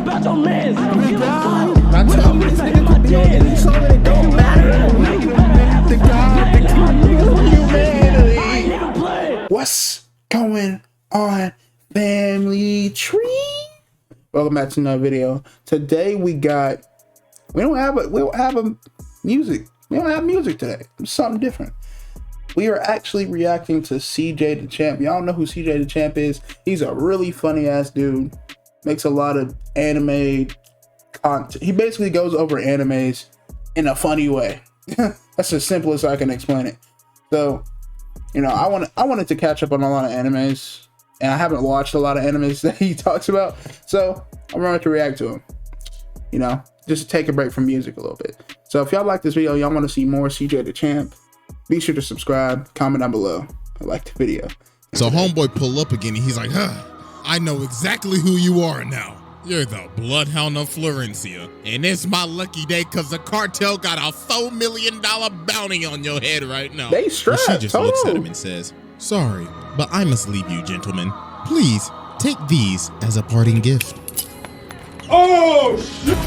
about your mans. I don't give a fuck. I tell you, this nigga could be on any song and it don't matter. The God, humanity. What's going on, family tree? Welcome back to another video. Today we don't have music. We don't have music today. It's something different. We are actually reacting to CJ Dachamp. Y'all know who CJ Dachamp is. He's a really funny ass dude. Makes a lot of anime content. He basically goes over animes in a funny way. That's as simple as I can explain it. So, you know, I wanted to catch up on a lot of animes, and I haven't watched a lot of animes that he talks about. So I'm going to react to him. You know, just to take a break from music a little bit. So if y'all like this video, y'all want to see more CJ Dachamp, be sure to subscribe, comment down below, and like the video. So homeboy pull up again and he's like, I know exactly who you are now. You're the Bloodhound of Florencia. And it's my lucky day because the cartel got a $4 million bounty on your head right now. They strapped. She just looks at him and says, sorry, but I must leave you, gentlemen. Please take these as a parting gift. Oh, shit.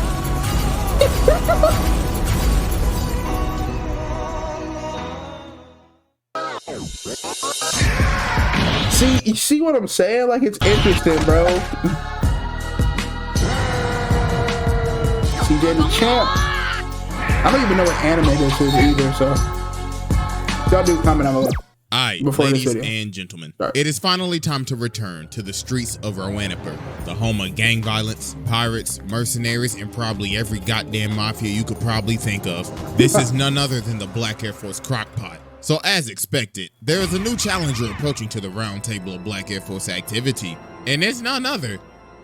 You see what I'm saying? Like, it's interesting, bro. CJ Dachamp. I don't even know what anime this is either, so y'all do comment down below. Alright, ladies and gentlemen, it is finally time to return to the streets of Rowanipur, the home of gang violence, pirates, mercenaries, and probably every goddamn mafia you could probably think of. This is none other than the Black Air Force crockpot. So as expected, there is a new challenger approaching to the round table of Black Air Force activity, and it's none other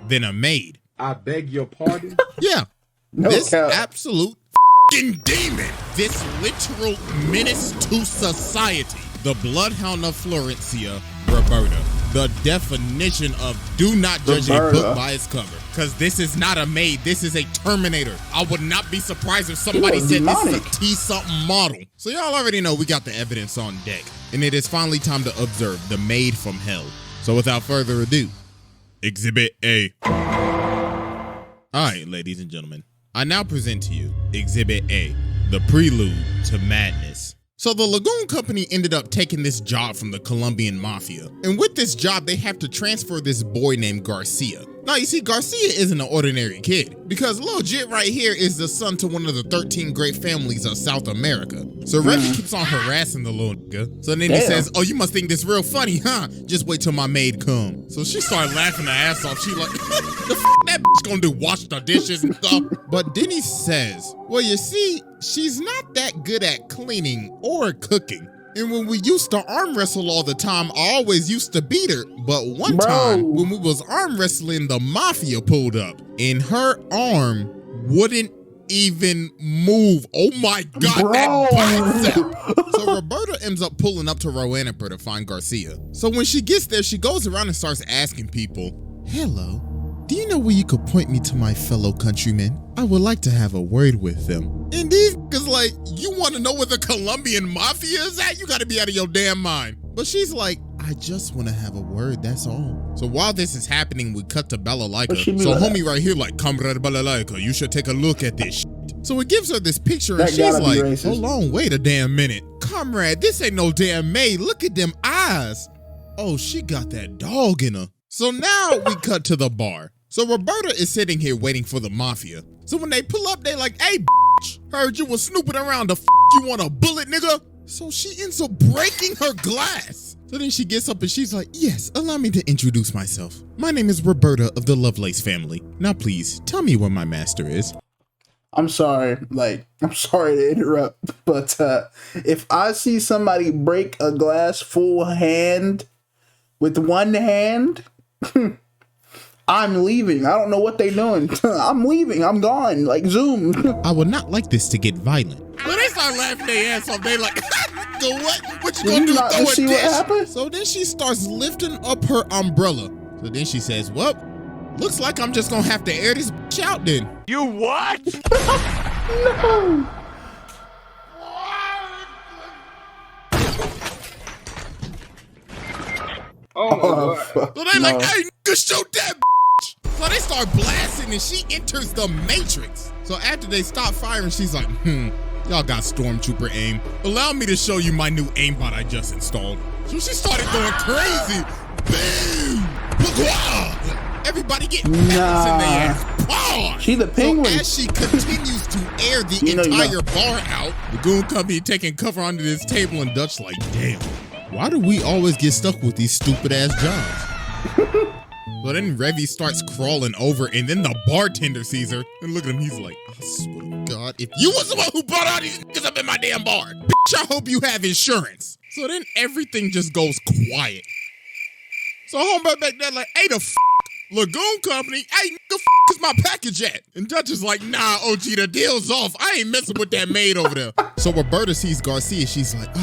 than a maid. I beg your pardon? Yeah, no this cap. absolute f***ing demon, this literal menace to society, the Bloodhound of Florencia, Roberta. The definition of do not judge a book by its cover. Because this is not a maid, this is a Terminator. I would not be surprised if somebody said this is a T-something model. So y'all already know we got the evidence on deck. And it is finally time to observe the maid from hell. So without further ado, Exhibit A. Alright, ladies and gentlemen, I now present to you Exhibit A, the prelude to madness. So the Lagoon Company ended up taking this job from the Colombian Mafia. And with this job, they have to transfer this boy named Garcia. Now, you see, Garcia isn't an ordinary kid, because Lil Jit right here is the son to one of the 13 great families of South America. So Reggie keeps on harassing the little nigga. So then he says, oh, you must think this real funny, huh? Just wait till my maid come. So she started laughing her ass off. She like, the f that bitch gonna do, wash the dishes and stuff. But then he says, well, you see, she's not that good at cleaning or cooking. And when we used to arm wrestle all the time, I always used to beat her. But one time when we was arm wrestling, the mafia pulled up and her arm wouldn't even move. Oh my God, that bicep. So Roberta ends up pulling up to Rowanipur to find Garcia. So when she gets there, she goes around and starts asking people, hello, do you know where you could point me to my fellow countrymen? I would like to have a word with them. And these niggas like, you want to know where the Colombian Mafia is at? You got to be out of your damn mind. But she's like, I just want to have a word, that's all. So while this is happening, we cut to Balalaika. So homie right here like, Comrade Balalaika, you should take a look at this shit. So it gives her this picture and she's like, hold on, wait a damn minute. Comrade, this ain't no damn maid. Look at them eyes. Oh, she got that dog in her. So now we cut to the bar. So Roberta is sitting here waiting for the mafia. So when they pull up, they like, hey, bitch, heard you was snooping around. The f you want a bullet, nigga? So she ends up breaking her glass. So then she gets up and she's like, yes, allow me to introduce myself. My name is Roberta of the Lovelace family. Now, please tell me where my master is. I'm sorry, I'm sorry to interrupt, but if I see somebody break a glass full hand with one hand, I'm leaving. I don't know what they doing. I'm leaving. I'm gone. Like Zoom. I would not like this to get violent. When they start laughing their ass off, they like, go what? What you gonna do? Throw a dish? What happened? So then she starts lifting up her umbrella. So then she says, well, looks like I'm just gonna have to air this bitch out then. You what? No. Oh my God. So they like, hey, nigga, shoot that bitch. So they start blasting and she enters the Matrix. So after they stop firing, she's like, y'all got stormtrooper aim. Allow me to show you my new aimbot I just installed. So she started going crazy. Boom! Everybody getting pats in their ass. Pause. She the penguin. So as she continues to air the entire bar out, the goon company taking cover under this table and Dutch like, damn, why do we always get stuck with these stupid ass jobs? So then Revy starts crawling over and then the bartender sees her and look at him, he's like, I swear to God, if you was the one who brought all these niggas up in my damn bar, bitch, I hope you have insurance. So then everything just goes quiet. So homeboy back there like, hey, the Lagoon Company, hey, nigga, is my package at? And Dutch is like, nah, OG, the deal's off. I ain't messing with that maid over there. So Roberta sees Garcia. She's like,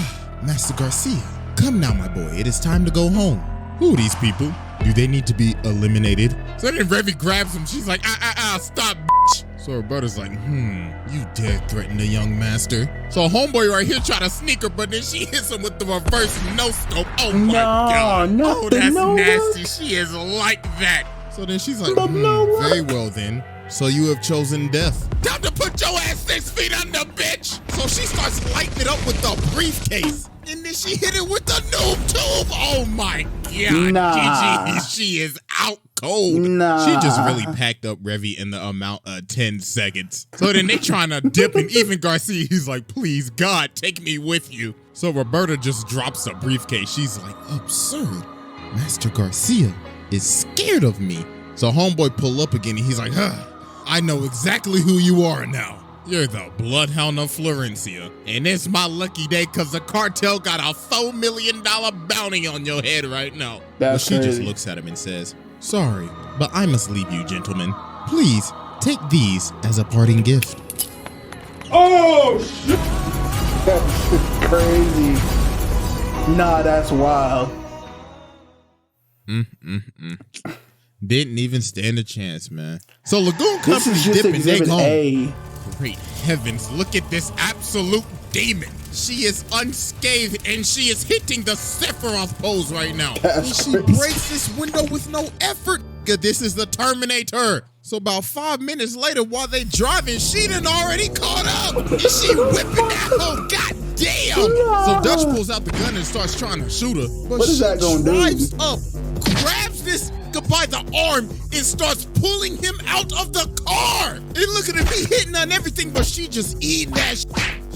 Master Garcia, come now, my boy. It is time to go home. Who are these people? Do they need to be eliminated? So then Revy grabs him. She's like, stop, bitch. So Roberta's like, you dare threaten the young master? So homeboy right here try to sneak her, but then she hits him with the reverse no-scope. Oh my God. Oh, that's nasty. She is like that. So then she's like, very well then. So you have chosen death. Time to put your ass 6 feet under, bitch. So she starts lighting it up with the briefcase. And then she hit it with the noob tube. Oh my God. GG, she is out cold. She just really packed up Revy in the amount of 10 seconds. So then they trying to dip, and even Garcia, he's like, please God, take me with you. So Roberta just drops the briefcase. She's like, absurd. Master Garcia is scared of me. So homeboy pull up again and he's like, I know exactly who you are now. You're the Bloodhound of Florencia. And it's my lucky day because the cartel got a $4 million bounty on your head right now. That's crazy. She just looks at him and says, sorry, but I must leave you, gentlemen. Please take these as a parting gift. Oh, shit. That's crazy. Nah, that's wild. Didn't even stand a chance, man. So Lagoon Company dipping, they gone. Great heavens, look at this absolute demon. She is unscathed and she is hitting the Sephiroth pose right now. And she breaks this window with no effort. This is the Terminator. So about 5 minutes later, while they driving, she done already caught up. And she whipping that hoe, goddamn. So Dutch pulls out the gun and starts trying to shoot her. But what is that gonna do? Drives up, grabs this by the arm and starts pulling him out of the car. And look at him, he hitting her and everything, but she just eating that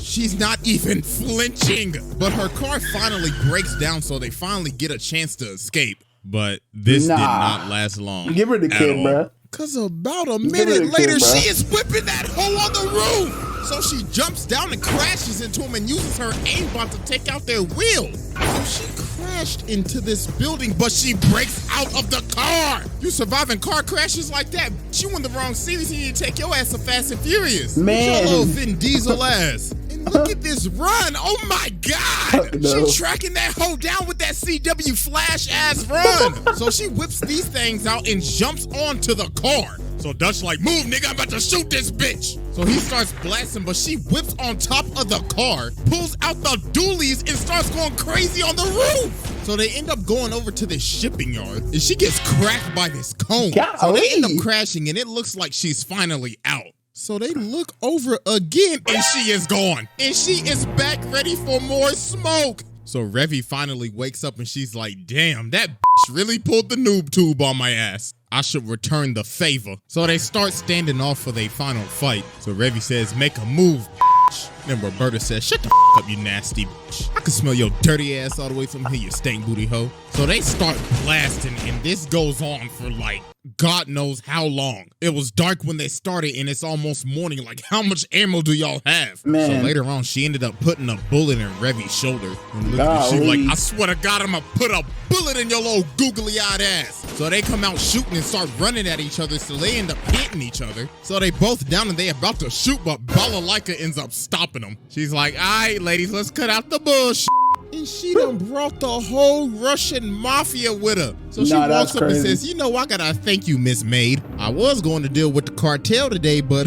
She's not even flinching. But her car finally breaks down, so they finally get a chance to escape. But this did not last long. Give her the kid, bro. Because about a minute later, she is whipping that hoe on the roof. So she jumps down and crashes into him and uses her aimbot to take out their wheels. So she crashed into this building, but she breaks out of the car. You surviving car crashes like that? You in the wrong series, you need to take your ass to Fast and Furious. Man. Your little Vin Diesel ass. And look at this run. Oh my God. No. She tracking that hoe down with that CW Flash ass run. So she whips these things out and jumps onto the car. So Dutch like, move nigga, I'm about to shoot this bitch. So he starts blasting, but she whips on top of the car, pulls out the dualies and starts going crazy on the roof. So they end up going over to this shipping yard and she gets cracked by this cone. So they end up crashing and it looks like she's finally out. So they look over again and she is gone. And she is back ready for more smoke. So Revy finally wakes up and she's like, damn, that bitch really pulled the noob tube on my ass. I should return the favor. So they start standing off for their final fight. So Revy says, make a move, bitch. Then Roberta says, shut the up, you nasty bitch. I can smell your dirty ass all the way from here, you stank booty hoe. So they start blasting and this goes on for like God knows how long. It was dark when they started and it's almost morning. Like, how much ammo do y'all have? Man. So later on, she ended up putting a bullet in Revy's shoulder. And look at she like, I swear to God, I'm gonna put a bullet in your little googly-eyed ass. So they come out shooting and start running at each other. So they end up hitting each other. So they both down and they about to shoot, but Balalaika ends up stopping them. She's like, all right, ladies, let's cut out the bullshit. And And she done brought the whole Russian mafia with her. So she Nah, walks that's up and crazy. says, you know, I gotta thank you, Miss Maid. I was going to deal with the cartel today, but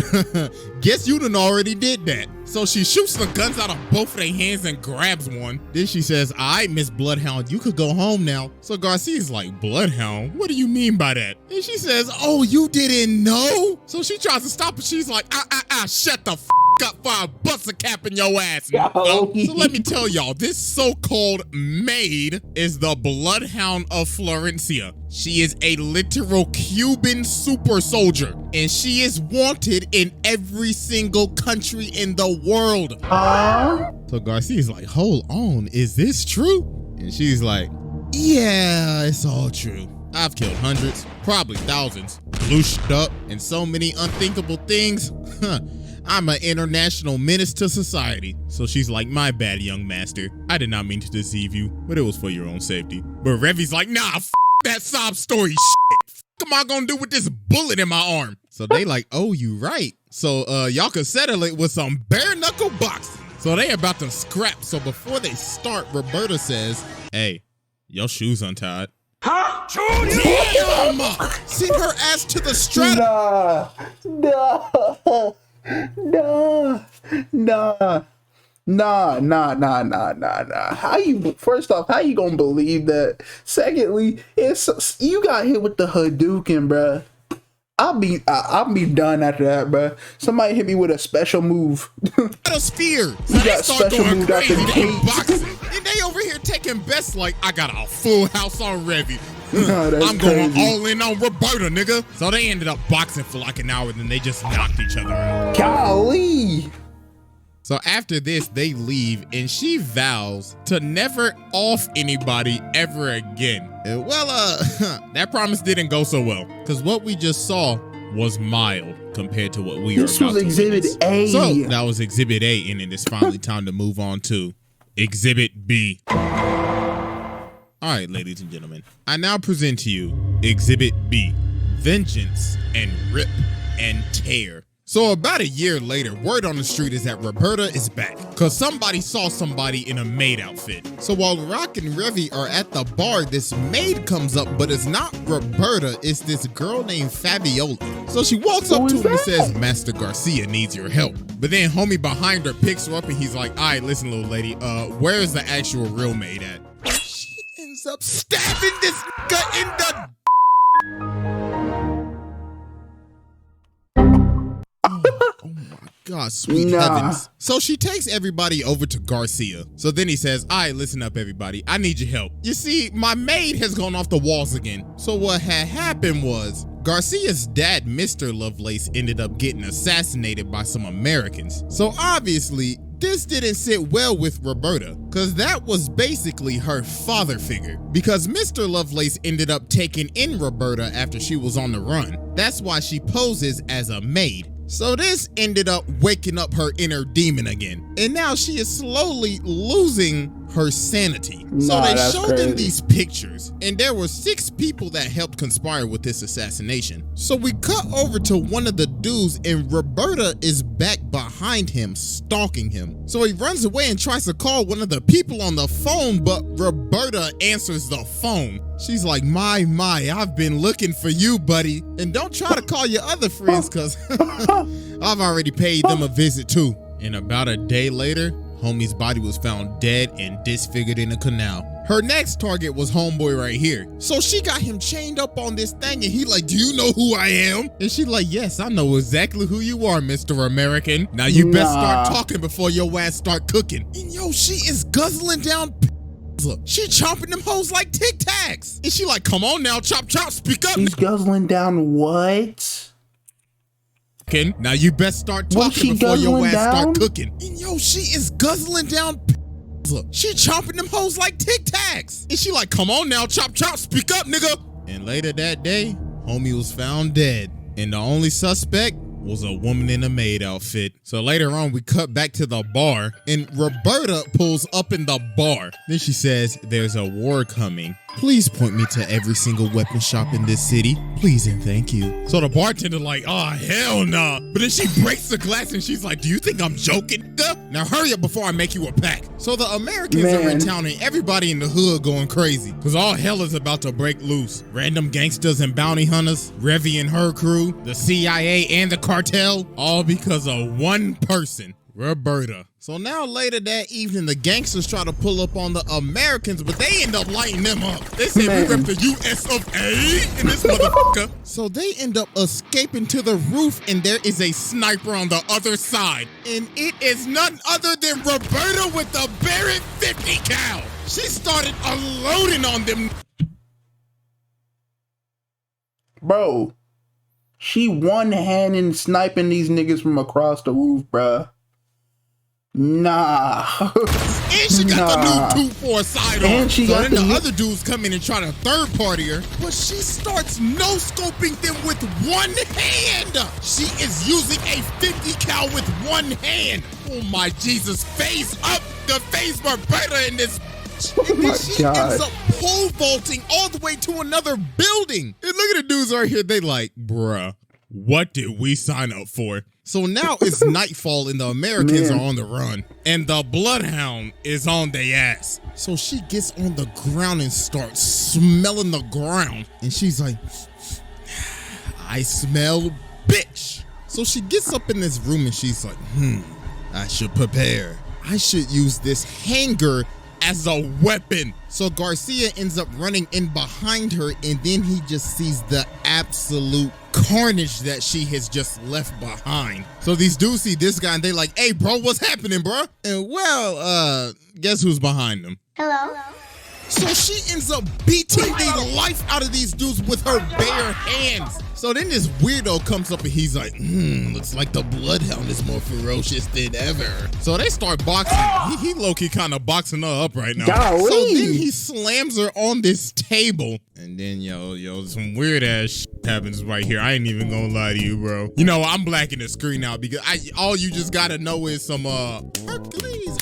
guess you done already did that. So she shoots the guns out of both of their hands and grabs one. Then she says, all right, Miss Bloodhound, you could go home now. So Garcia's like, Bloodhound? What do you mean by that? And she says, oh, you didn't know? So she tries to stop her. She's like, shut the up for a bust a cap in your ass. So let me tell y'all, this so-called maid is the Bloodhound of Florencia. She is a literal Cuban super soldier, and she is wanted in every single country in the world. So Garcia's like, hold on, is this true? And she's like, yeah, it's all true. I've killed hundreds, probably thousands, blushed up, and so many unthinkable things. I'm an international menace to society. So she's like, my bad, young master. I did not mean to deceive you, but it was for your own safety. But Revi's like, nah, that sob story shit. Am I gonna do with this bullet in my arm? So they like, oh, you right. So y'all could settle it with some bare knuckle boxing. So they about to scrap. So before they start, Roberta says, hey, your shoes untied. Huh? Damn! Send her ass to the strata. Nah. First off, how you gonna believe that? Secondly, you got hit with the Hadouken, bruh. I'll be done after that, bruh. Somebody hit me with a special move. A sphere. You got special move after the gate. Boxing. And they over here taking bets like I got a full house on Revy. No, that's I'm going crazy. all in on Roberta, nigga. So they ended up boxing for like an hour, then they just knocked each other out. Golly. So after this, they leave, and she vows to never off anybody ever again. And well, that promise didn't go so well, because what we just saw was mild compared to what we are about to This was Exhibit witness. A. So that was Exhibit A, and it is finally time to move on to Exhibit B. All right, ladies and gentlemen, I now present to you Exhibit B, Vengeance and Rip and Tear. So about a year later, word on the street is that Roberta is back, cause somebody saw somebody in a maid outfit. So while Rock and Revy are at the bar, this maid comes up, but it's not Roberta, it's this girl named Fabiola. So she walks up to him and says, Master Garcia needs your help. But then homie behind her picks her up and he's like, all right, listen, little lady, where is the actual real maid at? She ends up stabbing this nigga in the Oh my God, sweet heavens. So she takes everybody over to Garcia. So then he says, all right, listen up, everybody. I need your help. You see, my maid has gone off the walls again. So what had happened was Garcia's dad, Mr. Lovelace, ended up getting assassinated by some Americans. So obviously, this didn't sit well with Roberta, because that was basically her father figure. Because Mr. Lovelace ended up taking in Roberta after she was on the run. That's why she poses as a maid. So this ended up waking up her inner demon again. And now she is slowly losing her sanity. So they showed them these pictures, and there were 6 people that helped conspire with this assassination. So we cut over to one of the dudes, and Roberta is back behind him, stalking him. So he runs away and tries to call one of the people on the phone, but Roberta answers the phone. She's like, my, I've been looking for you, buddy. And don't try to call your other friends, because I've already paid them a visit too. And about a day later, homie's body was found dead and disfigured in a canal. Her next target was homeboy right here. So she got him chained up on this thing, and he like, do you know who I am? And she like, yes, I know exactly who you are, Mr. American. Now you best start talking before your ass start cooking. And yo, she is guzzling down. She chomping them hoes like Tic Tacs. And she like, come on now, chop, speak up. She's guzzling down what? Now you best start talking before your ass start cooking. And yo, she is guzzling down. She chomping them hoes like Tic Tacs. And she like, come on now, chop, speak up, nigga. And later that day, homie was found dead. And the only suspect was a woman in a maid outfit. So later on, we cut back to the bar, and Roberta pulls up in the bar. Then she says, there's a war coming, Please point me to every single weapon shop in this city. Please and thank you. So the bartender like, oh, hell nah. But then she breaks the glass and she's like, do you think I'm joking? Now hurry up before I make you a pack. So the Americans are in town and everybody in the hood going crazy because all hell is about to break loose. Random gangsters and bounty hunters, Revy and her crew, the CIA and the cartel, all because of one person, Roberta. So now later that evening, the gangsters try to pull up on the Americans, but they end up lighting them up. They say we rep the US of A in this motherfucker. So they end up escaping to the roof and there is a sniper on the other side. And it is none other than Roberta with the Barrett 50 cal. She started unloading on them. Bro, she one-handed sniping these niggas from across the roof, bruh. Nah. And she got the new 2-4 side on. So then the other dudes come in and try to third party her, but she starts no-scoping them with one hand. She is using a 50 cal with one hand. Oh my Jesus, phase up the phase Roberta in this. And then she ends up pole vaulting all the way to another building. And look at the dudes right here. They like, bruh, what did we sign up for? So now it's nightfall and the Americans are on the run. And the Bloodhound is on their ass. So she gets on the ground and starts smelling the ground. And she's like, I smell bitch. So she gets up in this room and she's like, I should prepare. I should use this hanger as a weapon. So Garcia ends up running in behind her and then he just sees the absolute carnage that she has just left behind. So these dudes see this guy and they like, hey bro, what's happening, bro? And well, guess who's behind them? Hello? So she ends up beating the life out of these dudes with her bare hands. So then this weirdo comes up and he's like, looks like the Bloodhound is more ferocious than ever. So they start boxing. He low-key kind of boxing her up right now. Golly. So then he slams her on this table. And then, yo, some weird ass shit happens right here. I ain't even gonna lie to you, bro. You know, I'm blacking the screen out because all you just gotta know is some, Hercules.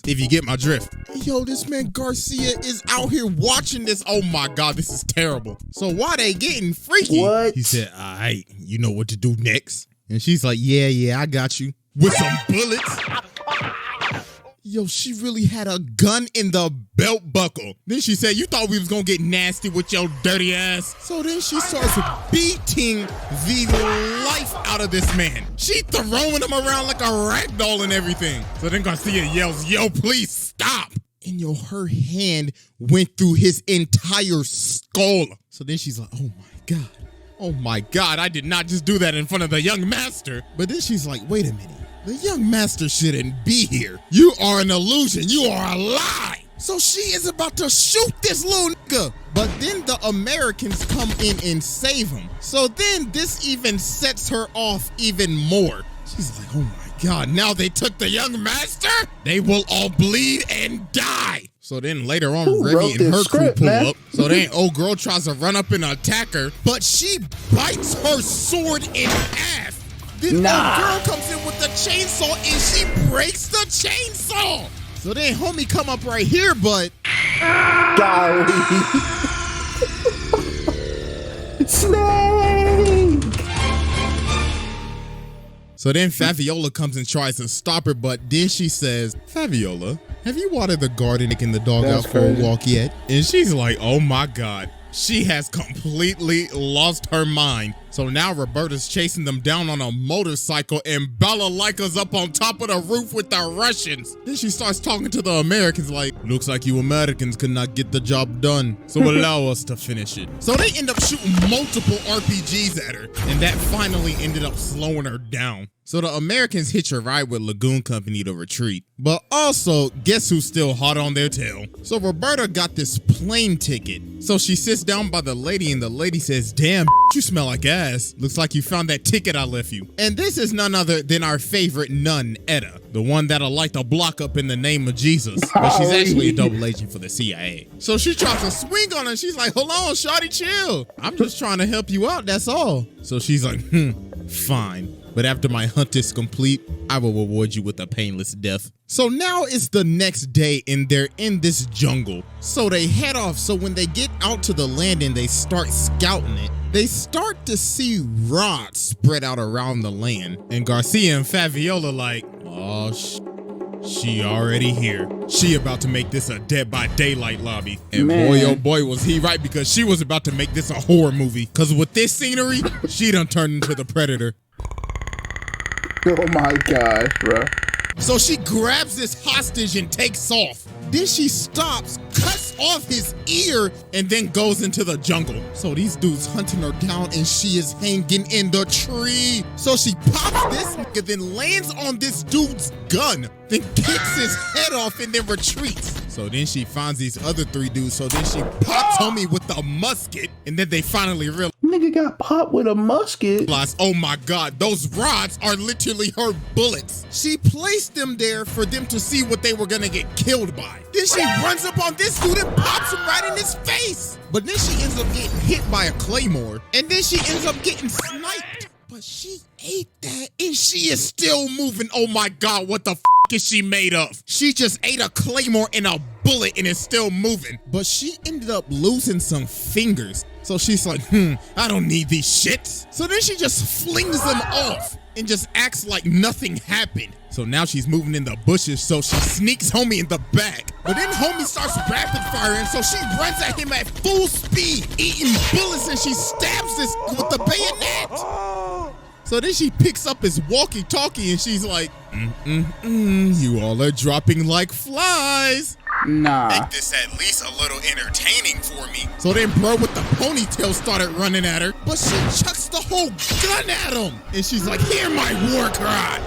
If you get my drift. Yo, this man Garcia is out here watching this. Oh my God, this is terrible. So while they getting freaky, he said, all right, you know what to do next. And she's like, yeah, I got you. With some bullets. Yo, she really had a gun in the belt buckle. Then she said, you thought we was gonna get nasty with your dirty ass. So then she starts beating the life out of this man. She throwing him around like a rag doll and everything. So then Garcia yells, yo, please stop. And yo, her hand went through his entire skull. So then she's like, oh my God, I did not just do that in front of the young master. But then she's like, wait a minute. The young master shouldn't be here. You are an illusion. You are a lie. So she is about to shoot this little nigga. But then the Americans come in and save him. So then this even sets her off even more. She's like, oh my God, now they took the young master? They will all bleed and die. So then later on, Revy and her crew pull up. So then old girl tries to run up and attack her, but she bites her sword in half. Then the girl comes in with the chainsaw and she breaks the chainsaw. So then homie come up right here, but Golly. Snake. So then Faviola comes and tries to stop her, but then she says, Faviola, have you watered the garden and taken the dog out for a walk yet? And she's like, oh my God. She has completely lost her mind. So now Roberta's chasing them down on a motorcycle and Balalika's up on top of the roof with the Russians. Then she starts talking to the Americans like, looks like you Americans could not get the job done, so allow us to finish it. So they end up shooting multiple RPGs at her, and that finally ended up slowing her down. So the Americans hitch a ride with Lagoon Company to retreat. But also, guess who's still hot on their tail? So Roberta got this plane ticket. So she sits down by the lady and the lady says, damn, you smell like ass. Looks like you found that ticket I left you. And this is none other than our favorite nun, Etta. The one that'll light the block up in the name of Jesus. But she's actually a double agent for the CIA. So she tries to swing on her. She's like, hold on, shawty, chill. I'm just trying to help you out, that's all. So she's like, fine. But after my hunt is complete, I will reward you with a painless death. So now it's the next day and they're in this jungle. So they head off. So when they get out to the landing, they start scouting it. They start to see rods spread out around the land. And Garcia and Fabiola like, oh, she already here. She about to make this a Dead by Daylight lobby. And boy, oh boy, was he right, because she was about to make this a horror movie. Because with this scenery, she done turned into the Predator. Oh my gosh, bro. So she grabs this hostage and takes off. Then she stops, cuts off his ear, and then goes into the jungle. So these dudes hunting her down and she is hanging in the tree. So she pops this nigga, then lands on this dude's gun, then kicks his head off and then retreats. So then she finds these other 3 dudes. So then she pops homie with the musket, and then they finally realize, nigga got popped with a musket. oh my God, those rods are literally her bullets. She placed them there for them to see what they were gonna get killed by. Then she runs up on this dude and pops him right in his face. But then she ends up getting hit by a claymore, and then she ends up getting sniped. But she ate that and she is still moving. Oh my God, what the f is she made of? She just ate a claymore and a bullet and is still moving. But she ended up losing some fingers. So she's like, I don't need these shits. So then she just flings them off and just acts like nothing happened. So now she's moving in the bushes, so she sneaks homie in the back. But then homie starts rapid firing, so she runs at him at full speed, eating bullets, and she stabs this with the bayonet. So then she picks up his walkie-talkie and she's like, you all are dropping like flies. Nah. Make this at least a little entertaining for me. So then bro with the ponytail started running at her, but she chucks the whole gun at him. And she's like, hear my war cry.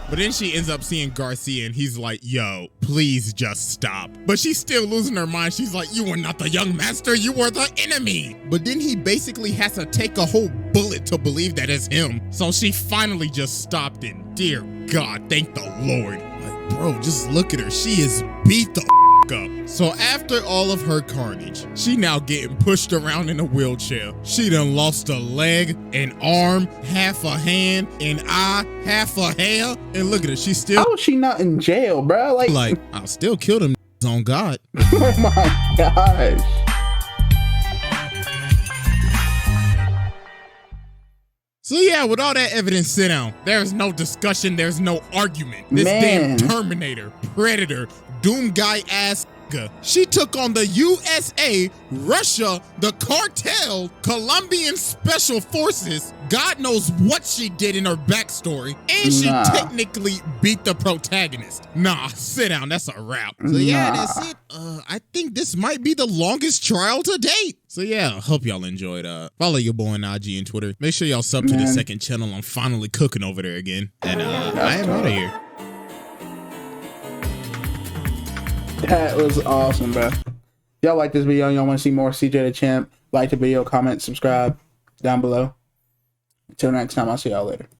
But then she ends up seeing Garcia and he's like, yo, please just stop. But she's still losing her mind. She's like, you are not the young master, you are the enemy. But then he basically has to take a whole bullet to believe that it's him. So she finally just stopped and dear God, thank the Lord. Like, bro, just look at her. She is beat the up. So after all of her carnage, she now getting pushed around in a wheelchair. She done lost a leg, an arm, half a hand, an eye, half a hair. And look at her, she's still— how is she not in jail, bro? Like, I'll still kill them on God. Oh my gosh. So yeah, with all that evidence sit down, there's no discussion, there's no argument. This Man. damn Terminator, Predator, Doom guy ass nigga, she took on the USA, Russia, the cartel, Colombian special forces. God knows what she did in her backstory, and she technically beat the protagonist. Nah, sit down, that's a wrap. So yeah, that's it. I think this might be the longest trial to date. So yeah, hope y'all enjoyed. Follow your boy on IG and Twitter. Make sure y'all sub to the second channel. I'm finally cooking over there again. And I am out of here. That was awesome, bro. Y'all like this video and y'all want to see more CJ the Champ, like the video, comment, subscribe down below. Until next time, I'll see y'all later.